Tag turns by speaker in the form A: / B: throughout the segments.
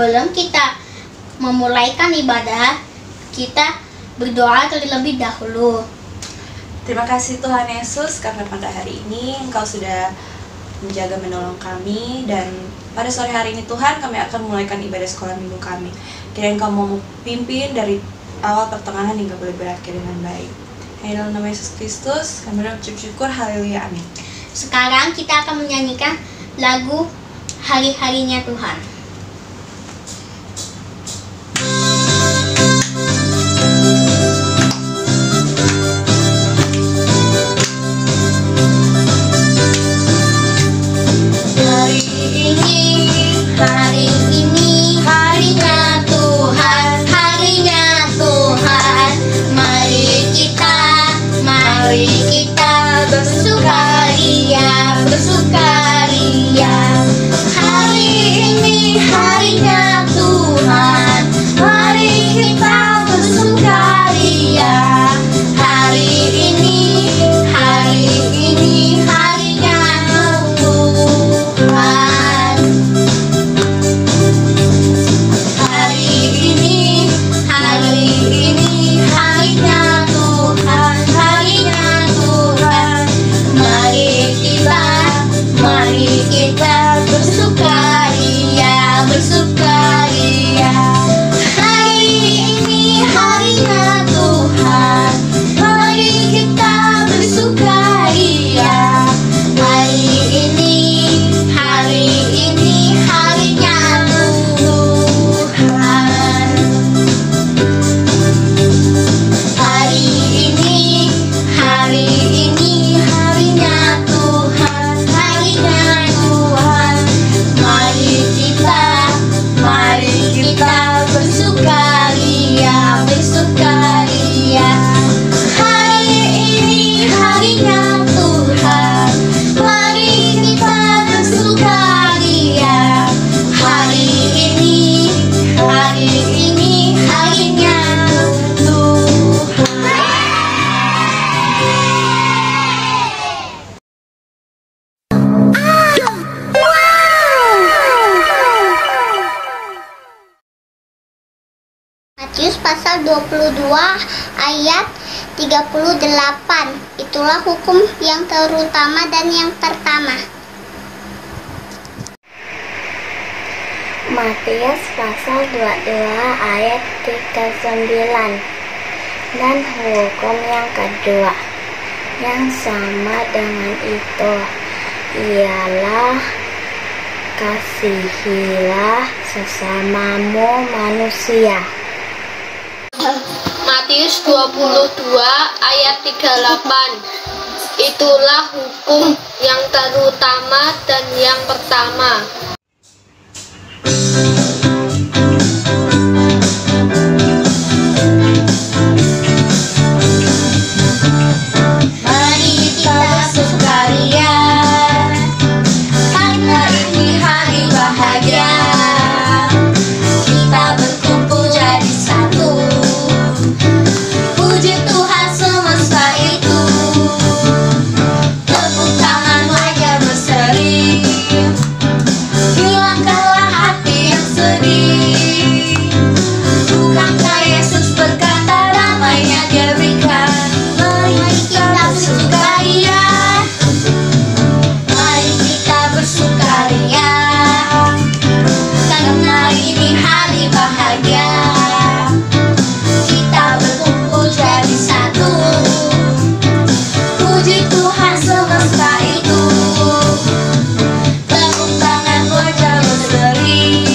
A: Sebelum kita memulaikan ibadah, kita berdoa terlebih dahulu.
B: Terima kasih Tuhan Yesus karena pada hari ini Engkau sudah menjaga menolong kami, dan pada sore hari ini Tuhan kami akan memulaikan ibadah sekolah minggu kami. Kiranya Engkau mau pimpin dari awal pertengahan hingga boleh berakhir dengan baik. Hanya dalam nama Yesus Kristus kami berucap syukur, haleluya, amin.
A: Sekarang kita akan menyanyikan lagu Hari-harinya Tuhan. Hari ini harinya Tuhan, harinya Tuhan. Mari kita bersukaria, bersukaria. Hari ini harinya Tuhan, mari kita bersukaria. Hari ini harinya Tuhan. Hari ini harinya Tuhan, harinya Tuhan. Mari kita bersukaria, bersukaria. Hari ini harinya Tuhan, mari kita bersukaria. Hari ini harinya Tuhan. Hari ini harinya Tuhan, harinya Tuhan. Mari kita bersukaria, bersukaria. Hari ini harinya Tuhan, mari kita bersukaria. Hari ini harinya Tuhan. Matius pasal 22 ayat 38. Itulah hukum yang terutama dan yang pertama. Matius pasal 22 ayat 39. Dan hukum yang kedua yang sama dengan itu ialah kasihilah sesamamu manusia.
C: Matius 22 ayat 38. Itulah hukum yang terutama dan yang pertama.
A: Mari kita bersukaria, karena ini hari bahagia. Kita berkumpul jadi satu, puji Tuhan semesta itu. Tepuk tangan wajah berseri, hilangkanlah hati yang sedih. Bukankah Yesus berkata damainya Dia berikan? Mari kita bersukaria, mari kita bersukaria, karena ini hari bahagia. Kita berkumpul jadi satu, puji Tuhan semesta itu. Tepuk tangan wajah berseri,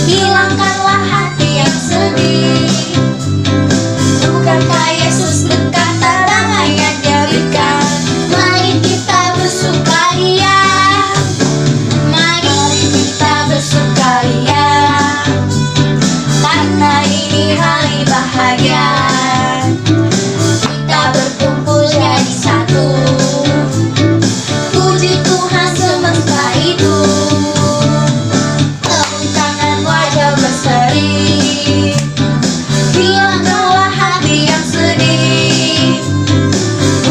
A: hilangkanlah hati yang sedih. Bukankah Yesus berkata damainya Dia berikan? Mari kita bersukaria, mari kita bersukaria, karena ini hari bahagia. Kita berkumpul jadi satu, puji Tuhan semesta itu. Tepuk tangan wajah berseri, hilangkanlah hati yang sedih.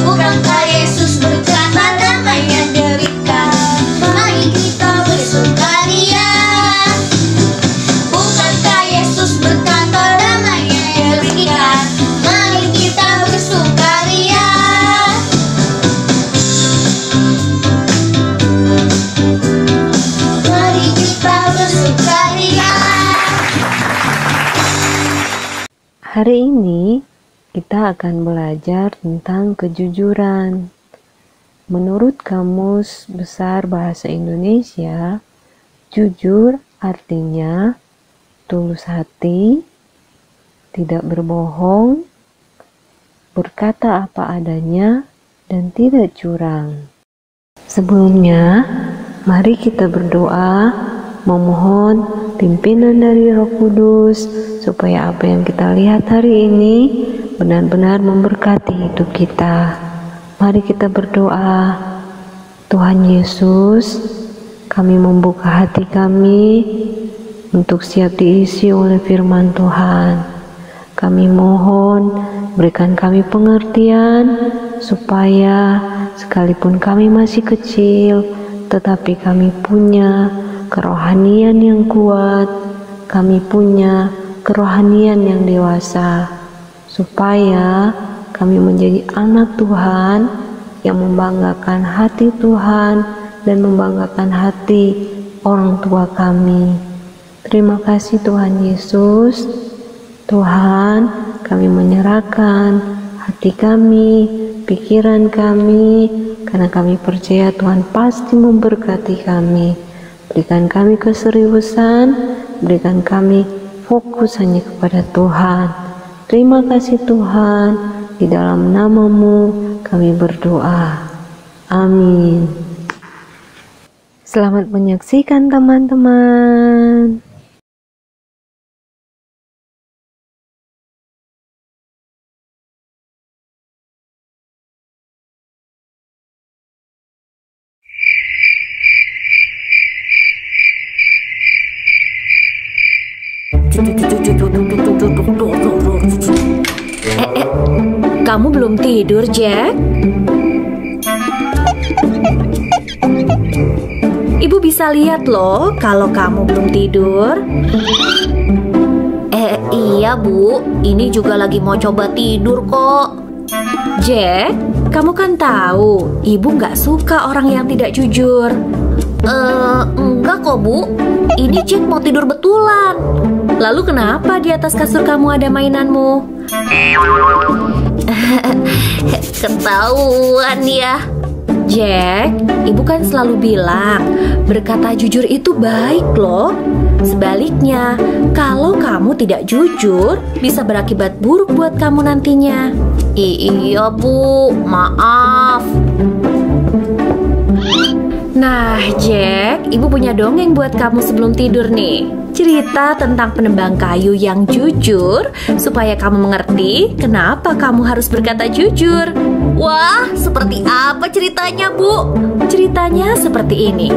A: Bukankah Yesus berkata damainya Dia berikan? Mari kita bersukaria,
D: Hari ini kita akan belajar tentang kejujuran. Menurut Kamus Besar Bahasa Indonesia, jujur artinya tulus hati, tidak berbohong, berkata apa adanya, dan tidak curang. Sebelumnya, mari kita berdoa memohon pimpinan dari Roh Kudus supaya apa yang kita lihat hari ini benar-benar memberkati hidup kita. Mari kita berdoa. Tuhan Yesus, kami membuka hati kami untuk siap diisi oleh firman Tuhan. Kami mohon berikan kami pengertian supaya sekalipun kami masih kecil, tetapi kami punya kerohanian yang kuat, kami punya kerohanian yang dewasa, supaya kami menjadi anak Tuhan yang membanggakan hati Tuhan dan membanggakan hati orang tua kami. Terima kasih Tuhan Yesus. Tuhan, kami menyerahkan hati kami, pikiran kami, karena kami percaya Tuhan pasti memberkati kami. Berikan kami keseriusan, berikan kami fokus hanya kepada Tuhan. Terima kasih Tuhan, di dalam nama-Mu kami berdoa. Amin. Selamat menyaksikan teman-teman.
E: Kamu belum tidur, Jack? Ibu bisa lihat loh kalau kamu belum tidur. Iya Bu, ini juga lagi mau coba tidur kok. Jack, kamu kan tahu Ibu nggak suka orang yang tidak jujur. Enggak kok Bu, ini Jack mau tidur betulan. Lalu kenapa di atas kasur kamu ada mainanmu? Ketahuan ya. Jack, Ibu kan selalu bilang berkata jujur itu baik loh. Sebaliknya, kalau kamu tidak jujur bisa berakibat buruk buat kamu nantinya. Iya Bu, maaf. Nah Jack, Ibu punya dongeng buat kamu sebelum tidur nih. Cerita tentang penebang kayu yang jujur, supaya kamu mengerti kenapa kamu harus berkata jujur. Wah, seperti apa ceritanya Bu? Ceritanya seperti ini.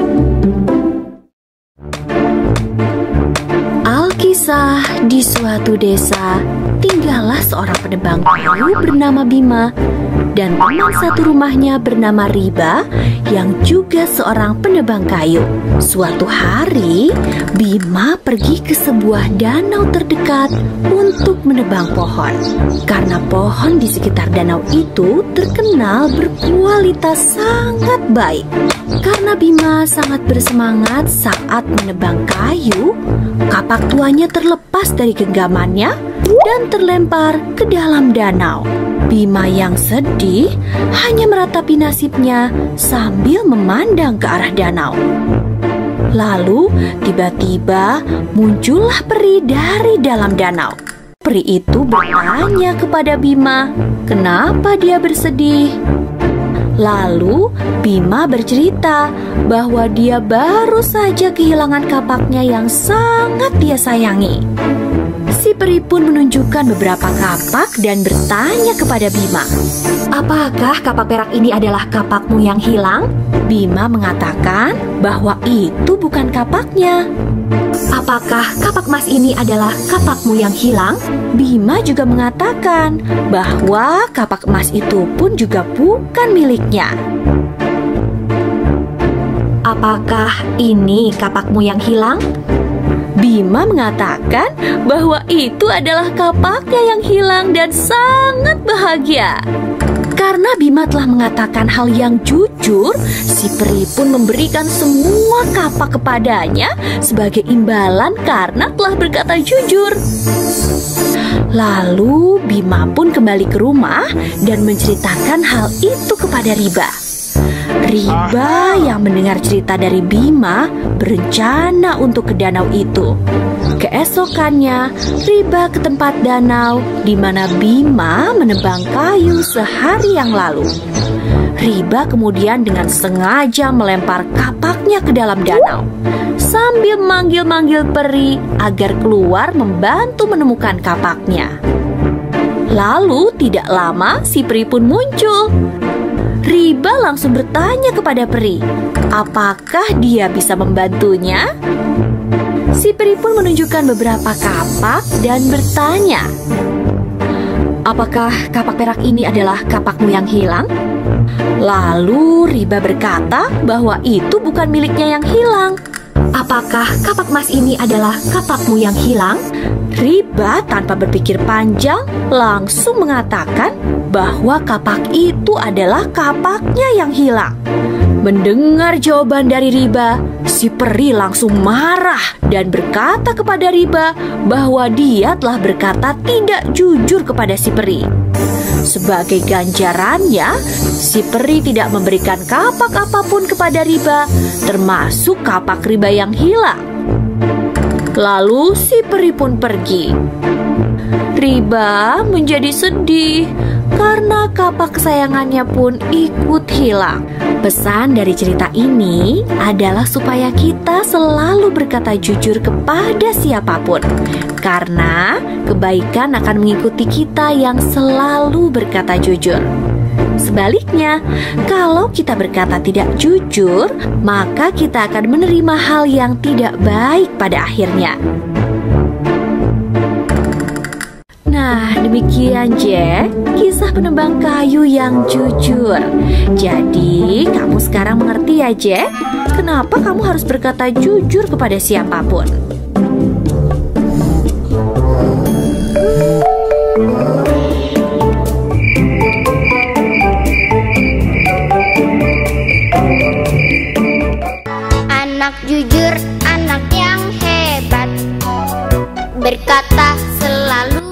E: Alkisah, di suatu desa tinggallah seorang penebang kayu bernama Bima dan teman satu rumahnya bernama Riba yang juga seorang penebang kayu. Suatu hari, Bima pergi ke sebuah danau terdekat untuk menebang pohon. Karena pohon di sekitar danau itu terkenal berkualitas sangat baik. Karena Bima sangat bersemangat saat menebang kayu, kapak tuanya terlepas dari genggamannya dan terlempar ke dalam danau. Bima yang sedih hanya meratapi nasibnya sambil memandang ke arah danau. Lalu tiba-tiba muncullah peri dari dalam danau. Peri itu bertanya kepada Bima, kenapa dia bersedih? Lalu Bima bercerita bahwa dia baru saja kehilangan kapaknya yang sangat dia sayangi. Si peri pun menunjukkan beberapa kapak dan bertanya kepada Bima, apakah kapak perak ini adalah kapakmu yang hilang? Bima mengatakan bahwa itu bukan kapaknya. Apakah kapak emas ini adalah kapakmu yang hilang? Bima juga mengatakan bahwa kapak emas itu pun juga bukan miliknya. Apakah ini kapakmu yang hilang? Bima mengatakan bahwa itu adalah kapaknya yang hilang dan sangat bahagia. Karena Bima telah mengatakan hal yang jujur, si peri pun memberikan semua kapak kepadanya sebagai imbalan karena telah berkata jujur. Lalu Bima pun kembali ke rumah dan menceritakan hal itu kepada Riba. Riba yang mendengar cerita dari Bima berencana untuk ke danau itu. Keesokannya, Riba ke tempat danau di mana Bima menebang kayu sehari yang lalu. Riba kemudian dengan sengaja melempar kapaknya ke dalam danau sambil manggil-manggil peri agar keluar membantu menemukan kapaknya. Lalu tidak lama si peri pun muncul. Riba langsung bertanya kepada peri, apakah dia bisa membantunya? Si peri pun menunjukkan beberapa kapak dan bertanya, apakah kapak perak ini adalah kapakmu yang hilang? Lalu Riba berkata bahwa itu bukan miliknya yang hilang. Apakah kapak emas ini adalah kapakmu yang hilang? Riba tanpa berpikir panjang langsung mengatakan bahwa kapak itu adalah kapaknya yang hilang. Mendengar jawaban dari Riba, si peri langsung marah dan berkata kepada Riba bahwa dia telah berkata tidak jujur kepada si peri. Sebagai ganjarannya, si peri tidak memberikan kapak apapun kepada Riba, termasuk kapak Riba yang hilang. Lalu si peri pun pergi. Riba menjadi sedih karena kapak kesayangannya pun ikut hilang. Pesan dari cerita ini adalah supaya kita selalu berkata jujur kepada siapapun, karena kebaikan akan mengikuti kita yang selalu berkata jujur. Sebaliknya, kalau kita berkata tidak jujur, maka kita akan menerima hal yang tidak baik pada akhirnya. Nah, demikian Jack, kisah penebang kayu yang jujur. Jadi, kamu sekarang mengerti ya Jack, kenapa kamu harus berkata jujur kepada siapapun.
C: Anak jujur, anak yang hebat, berkata selalu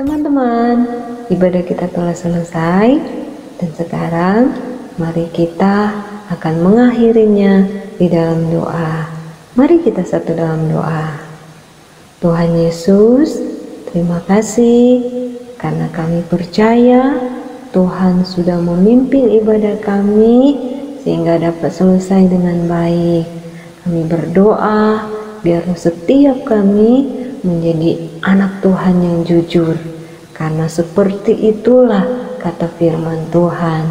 D: Teman-teman, ibadah kita telah selesai dan sekarang mari kita akan mengakhirinya di dalam doa. Mari kita satu dalam doa. Tuhan Yesus, terima kasih karena kami percaya Tuhan sudah memimpin ibadah kami sehingga dapat selesai dengan baik. Kami berdoa biar setiap kami menjadi anak Tuhan yang jujur, karena seperti itulah kata firman Tuhan.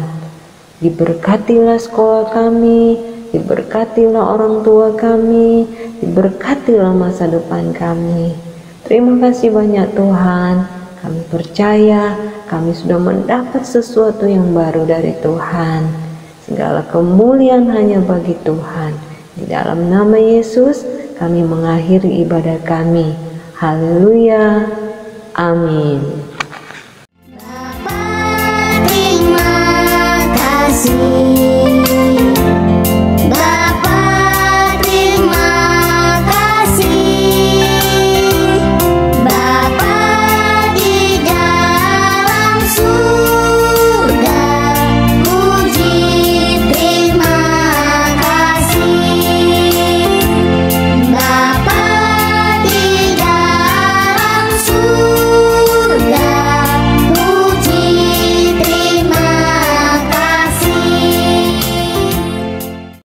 D: Diberkatilah sekolah kami, diberkatilah orang tua kami, diberkatilah masa depan kami. Terima kasih banyak Tuhan. Kami percaya kami sudah mendapat sesuatu yang baru dari Tuhan. Segala kemuliaan hanya bagi Tuhan. Di dalam nama Yesus kami mengakhiri ibadah kami. Haleluya. Amin.
A: Bapa, terima kasih.